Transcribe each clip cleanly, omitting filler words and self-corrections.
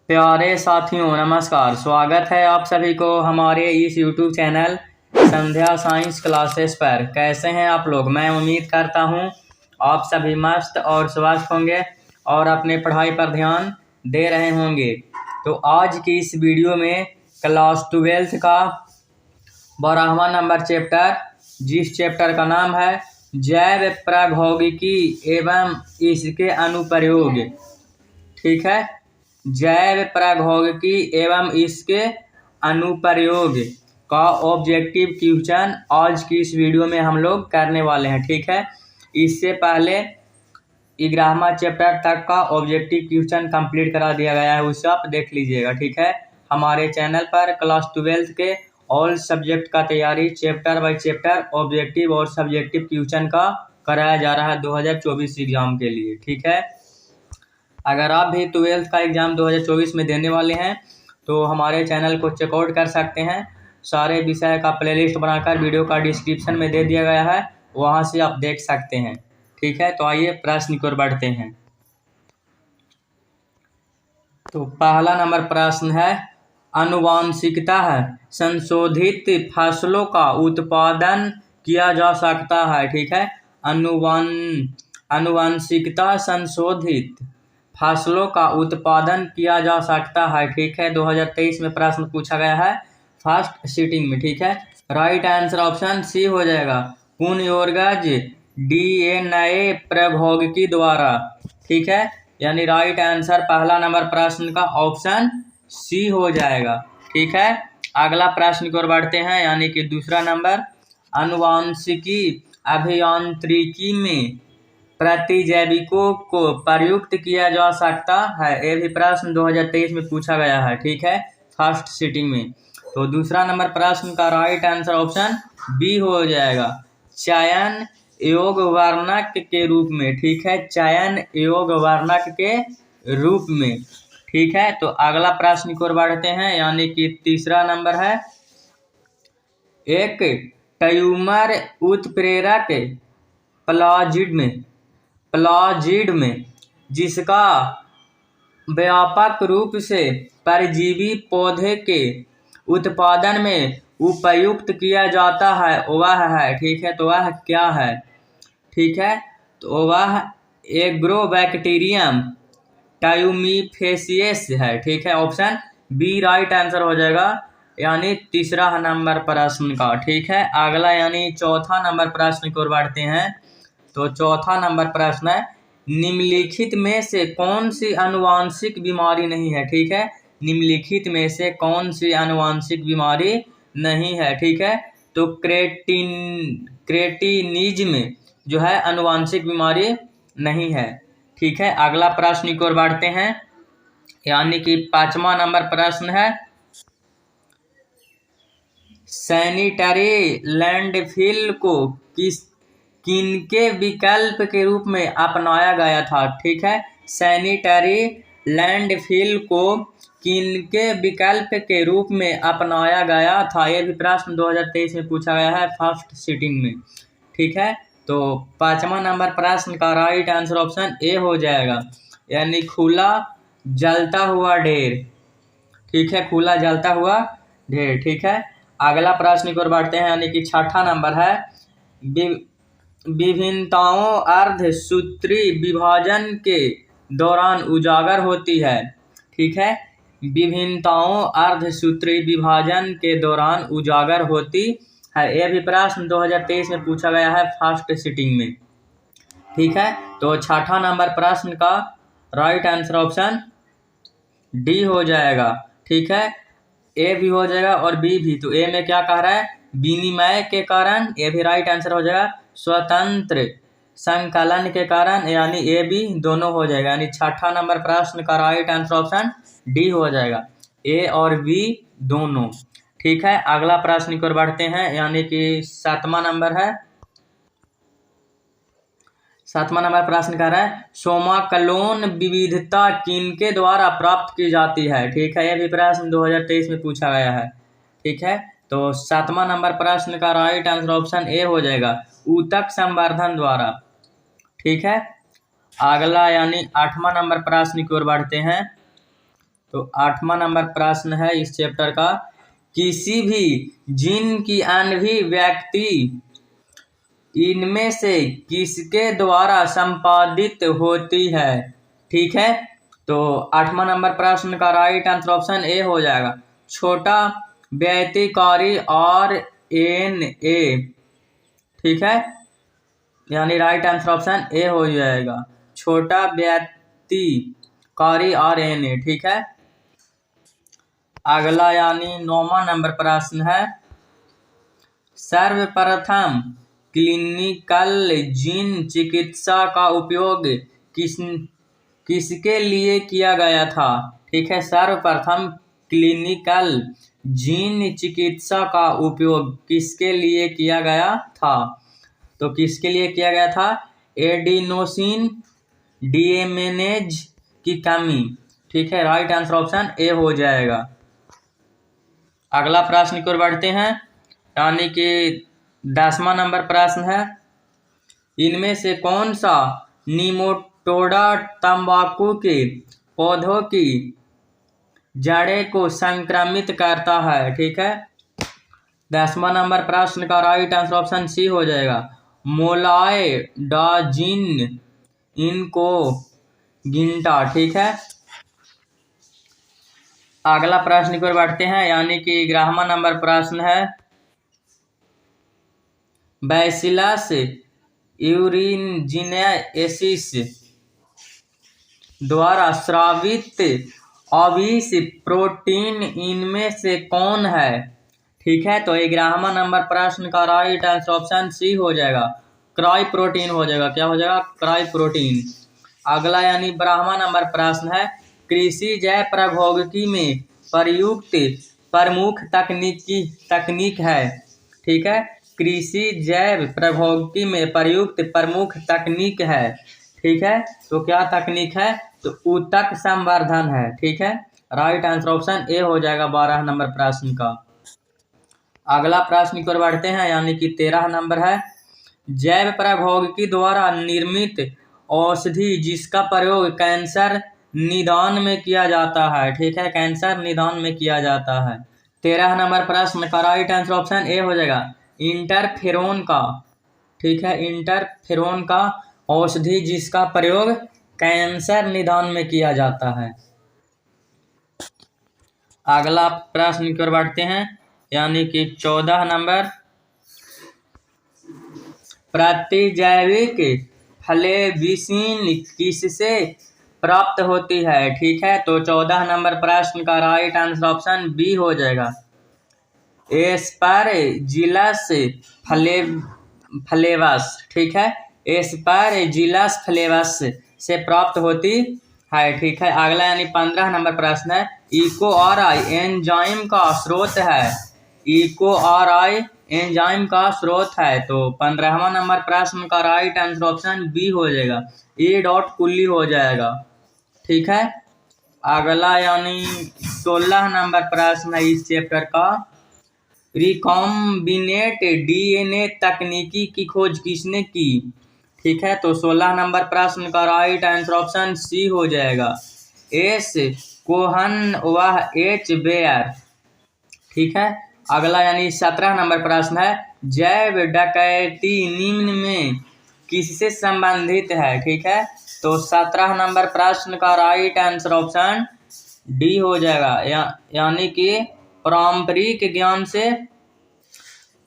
प्यारे साथियों नमस्कार। स्वागत है आप सभी को हमारे इस YouTube चैनल संध्या साइंस क्लासेस पर। कैसे हैं आप लोग? मैं उम्मीद करता हूं आप सभी मस्त और स्वस्थ होंगे और अपने पढ़ाई पर ध्यान दे रहे होंगे। तो आज की इस वीडियो में क्लास 12 का 12वां नंबर चैप्टर, जिस चैप्टर का नाम है जैव प्रौद्योगिकी एवं इसके अनुप्रयोग, ठीक है, जैव प्रौद्योगिकी एवं इसके अनुप्रयोग का ऑब्जेक्टिव क्वेश्चन आज की इस वीडियो में हम लोग करने वाले हैं। ठीक है, इससे पहले 11वां चैप्टर तक का ऑब्जेक्टिव क्वेश्चन कंप्लीट करा दिया गया है, उसे आप देख लीजिएगा। ठीक है, हमारे चैनल पर क्लास 12 के ऑल सब्जेक्ट का तैयारी चैप्टर बाय चैप्टर ऑब्जेक्टिव और सब्जेक्टिव क्वेश्चन का कराया जा रहा है 2024 एग्जाम के लिए। ठीक है, अगर आप भी 12th का एग्ज़ाम 2024 में देने वाले हैं तो हमारे चैनल को चेकआउट कर सकते हैं। सारे विषय का प्लेलिस्ट बनाकर वीडियो का डिस्क्रिप्शन में दे दिया गया है, वहां से आप देख सकते हैं। ठीक है, तो आइए प्रश्न की ओर बढ़ते हैं। तो पहला नंबर प्रश्न है, आनुवांशिकता संशोधित फसलों का उत्पादन किया जा सकता है। ठीक है, आनुवांशिकता संशोधित फसलों का उत्पादन किया जा सकता है। ठीक है, 2023 में प्रश्न पूछा गया है फर्स्ट सीटिंग में। ठीक है, राइट आंसर ऑप्शन सी हो जाएगा, पुनर्योगज डीएनए प्रौद्योगिकी द्वारा। ठीक है, यानी राइट आंसर पहला नंबर प्रश्न का ऑप्शन सी हो जाएगा। ठीक है, अगला प्रश्न की ओर बढ़ते हैं, यानी कि दूसरा नंबर, आनुवांशिकी अभियांत्रिकी में प्रतिजैविकों को प्रयुक्त किया जा सकता है। ये भी प्रश्न 2023 में पूछा गया है। ठीक है, फर्स्ट सीटिंग में। तो दूसरा नंबर प्रश्न का राइट आंसर ऑप्शन बी हो जाएगा, चयन योग वर्णक के रूप में। ठीक है, चयन योग वर्णक के रूप में। ठीक है, तो अगला प्रश्न की ओर बढ़ते हैं, यानी कि तीसरा नंबर है, एक ट्यूमर उत्प्रेरक प्लाजिड में जिसका व्यापक रूप से परजीवी पौधे के उत्पादन में उपयुक्त किया जाता है वह है। ठीक है, तो वह क्या है? ठीक है, तो वह एग्रोबैक्टीरियम टाइमीफेसियस है। ठीक है, ऑप्शन बी राइट आंसर हो जाएगा, यानी तीसरा नंबर प्रश्न का। ठीक है, अगला यानी चौथा नंबर प्रश्न की ओर बढ़ते हैं। तो चौथा नंबर प्रश्न है, निम्नलिखित में से कौन सी आनुवांशिक बीमारी नहीं है? ठीक है, निम्नलिखित में से कौन सी आनुवांशिक बीमारी नहीं है? ठीक है, तो क्रेटिनिज्म जो है आनुवांशिक बीमारी नहीं है। ठीक है, अगला प्रश्न की ओर बढ़ते हैं, यानी कि पांचवा नंबर प्रश्न है, सैनिटरी लैंडफिल को किनके विकल्प के रूप में अपनाया गया था? ठीक है, सैनिटरी लैंडफिल को किनके विकल्प के रूप में अपनाया गया था? यह भी प्रश्न 2023 में पूछा गया है फर्स्ट सीटिंग में। ठीक है, तो पांचवा नंबर प्रश्न का राइट आंसर ऑप्शन ए हो जाएगा, यानी खुला जलता हुआ ढेर। ठीक है, खुला जलता हुआ ढेर। ठीक है, अगला प्रश्न की ओर बढ़ते हैं, यानी कि छठा नंबर है, विभिन्नताओं अर्धसूत्री विभाजन के दौरान उजागर होती है। ठीक है, विभिन्नताओं अर्धसूत्री विभाजन के दौरान उजागर होती है। यह भी प्रश्न 2023 में पूछा गया है फर्स्ट सीटिंग में। ठीक है, तो छठा नंबर प्रश्न का राइट आंसर ऑप्शन डी हो जाएगा। ठीक है, ए भी हो जाएगा और बी भी। तो ए में क्या कह रहा है? विनिमय के कारण। ए भी राइट आंसर हो जाएगा, स्वतंत्र संकलन के कारण, यानी ए बी दोनों हो जाएगा, यानी छठा नंबर प्रश्न का राइट आंसर ऑप्शन डी हो जाएगा, ए और बी दोनों। ठीक है, अगला प्रश्न की ओर बढ़ते हैं, यानी कि सातवां नंबर है। सातवां नंबर प्रश्न कह रहा है, सोमाक्लोन विविधता किनके द्वारा प्राप्त की जाती है? ठीक है, यह भी प्रश्न 2023 में पूछा गया है। ठीक है, तो सातवां नंबर प्रश्न का राइट आंसर ऑप्शन ए हो जाएगा, ऊतक संवर्धन द्वारा। ठीक है, अगला यानी आठवां नंबर प्रश्न की ओर बढ़ते हैं। तो 8वां नंबर प्रश्न है इस चैप्टर का, किसी भी जीन की अभिव्यक्ति इनमें से किसके द्वारा संपादित होती है। ठीक है, तो 8वां नंबर प्रश्न का राइट आंसर ऑप्शन ए हो जाएगा, छोटा व्यतिकारी RNA। ठीक है, यानी राइट आंसर ऑप्शन ए हो जाएगा, छोटा व्यतिकारी RNA। ठीक है, अगला यानी 9वां नंबर प्रश्न है, सर्वप्रथम क्लिनिकल जीन चिकित्सा का उपयोग किसके लिए किया गया था। ठीक है, सर्वप्रथम क्लिनिकल जीन चिकित्सा का उपयोग किसके लिए किया गया था। तो किसके लिए किया गया था, एडिनोसिन डीएमिनेज की कमी। ठीक है, राइट आंसर ऑप्शन ए हो जाएगा। अगला प्रश्न की ओर बढ़ते हैं, यानी कि 10वां नंबर प्रश्न है, इनमें से कौन सा निमोटोडा तंबाकू के पौधों की जड़ें को संक्रमित करता है। ठीक है, 10वां नंबर प्रश्न का राइट आंसर ऑप्शन सी हो जाएगा, मोलाएडाजिन इनको गिंटा। ठीक है, अगला प्रश्न की ओर बढ़ते हैं, यानी कि 11वां नंबर प्रश्न है, बैसिलस यूरिनजिनेसिस द्वारा स्रावित अविष प्रोटीन इनमें से कौन है। ठीक है, तो 11वां नंबर प्रश्न का राइट आंसर ऑप्शन सी हो जाएगा, क्राई प्रोटीन हो जाएगा। क्या हो जाएगा, क्राई प्रोटीन। अगला यानी 12वां नंबर प्रश्न है, कृषि जैव प्रौद्योगिकी में प्रयुक्त प्रमुख तकनीक है। ठीक है, कृषि जैव प्रौद्योगिकी में प्रयुक्त प्रमुख तकनीक है। ठीक है, तो क्या तकनीक है, तो ऊतक संवर्धन है। ठीक है, राइट आंसर ऑप्शन ए हो जाएगा 12 नंबर प्रश्न का। अगला प्रश्न की ओर बढ़ते हैं, यानी कि 13 नंबर है, जैव प्रौद्योगिकी द्वारा निर्मित औषधि जिसका प्रयोग कैंसर निदान में किया जाता है। ठीक है, कैंसर निदान में किया जाता है। 13 नंबर प्रश्न का राइट आंसर ऑप्शन ए हो जाएगा, इंटरफेरोन का। ठीक है, इंटरफेरोन का औषधि जिसका प्रयोग कैंसर निदान में किया जाता है। अगला प्रश्न की ओर बढ़ते हैं, यानी कि 14 नंबर, प्रतिजैविक फ्लेविसिन किससे प्राप्त होती है। ठीक है, तो 14 नंबर प्रश्न का राइट आंसर ऑप्शन बी हो जाएगा, एस्परजिलस फ्लेवस। ठीक है, एस्परजिलस फ्लेवस से प्राप्त होती है। ठीक है, अगला यानी 15 नंबर प्रश्न है, EcoRI एंजाइम का स्रोत है। EcoRI एंजाइम का स्रोत है, तो 15वां नंबर प्रश्न का राइट आंसर ऑप्शन बी हो जाएगा, E.कुल्ली हो जाएगा। ठीक है, अगला यानी 16 नंबर प्रश्न है इस चैप्टर का, रिकॉम्बिनेंट DNA तकनीकी की खोज किसने की। ठीक है, तो 16 नंबर प्रश्न का राइट आंसर ऑप्शन सी हो जाएगा, S कोहन व H बेयर। ठीक है, अगला यानी 17 नंबर प्रश्न है, जैव डकैती निम्न में किससे संबंधित है। ठीक है, तो 17 नंबर प्रश्न का राइट आंसर ऑप्शन डी हो जाएगा, यानी कि पारंपरिक ज्ञान से।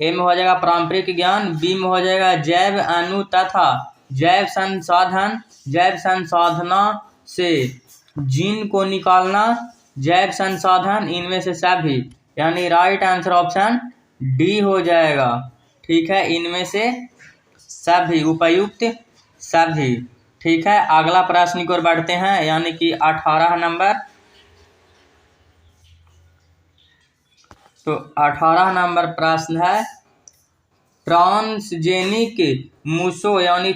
ए में हो जाएगा पारंपरिक ज्ञान, बी में हो जाएगा जैव अणु तथा जैव संसाधना से जीन को निकालना, जैव संसाधन इनमें से सभी, यानी राइट आंसर ऑप्शन डी हो जाएगा। ठीक है, इनमें से सभी, उपयुक्त सभी। ठीक है, अगला प्रश्न की ओर बढ़ते हैं, यानी कि 18 नंबर, तो 18 नंबर प्रश्न है, ट्रांसजेनिक मूसों यानी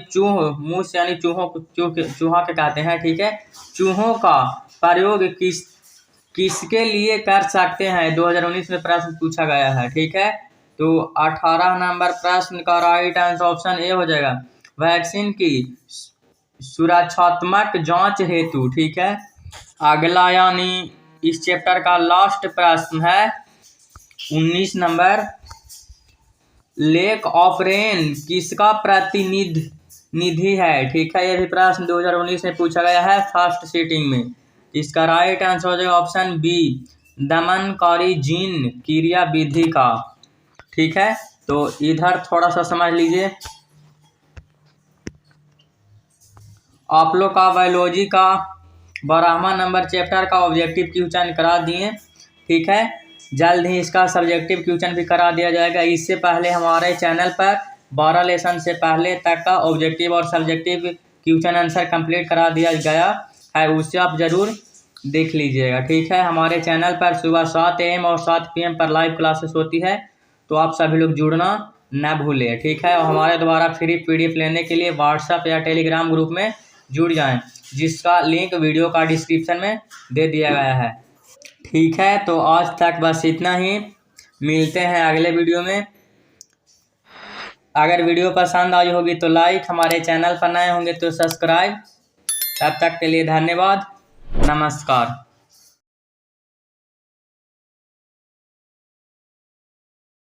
मूस यानी चूहा के कहते हैं। ठीक है, चूहों का प्रयोग किसके लिए कर सकते हैं, 2019 में प्रश्न पूछा गया है। ठीक है, तो 18 नंबर प्रश्न का राइट आंसर ऑप्शन ए हो जाएगा, वैक्सीन की सुरक्षात्मक जांच हेतु। ठीक है, अगला यानी इस चैप्टर का लास्ट प्रश्न है 19 नंबर। लेक ऑफ रेन किसका प्रतिनिधि है? ठीक है, यह भी प्रश्न 2019 में पूछा गया है फर्स्ट सीटिंग में। इसका राइट आंसर हो जाएगा ऑप्शन बी, दमनकारी जीन क्रिया विधि का। ठीक है, तो इधर थोड़ा सा समझ लीजिए। आप लोग का बायोलॉजी का 12वां नंबर चैप्टर का ऑब्जेक्टिव क्वेश्चन करा दिए। ठीक है, जल्द ही इसका सब्जेक्टिव क्वेश्चन भी करा दिया जाएगा। इससे पहले हमारे चैनल पर 12 लेसन से पहले तक का ऑब्जेक्टिव और सब्जेक्टिव क्वेश्चन आंसर कंप्लीट करा दिया गया है, उससे आप ज़रूर देख लीजिएगा। ठीक है, हमारे चैनल पर सुबह 7 AM और 7 PM पर लाइव क्लासेस होती है, तो आप सभी लोग जुड़ना न भूलें। ठीक है, और हमारे द्वारा फ्री PDF लेने के लिए व्हाट्सएप या टेलीग्राम ग्रुप में जुड़ जाएं, जिसका लिंक वीडियो का डिस्क्रिप्शन में दे दिया गया है। ठीक है, तो आज तक बस इतना ही, मिलते हैं अगले वीडियो में। अगर वीडियो पसंद आई होगी तो लाइक, हमारे चैनल पर नए होंगे तो सब्सक्राइब। तब तक के लिए धन्यवाद, नमस्कार।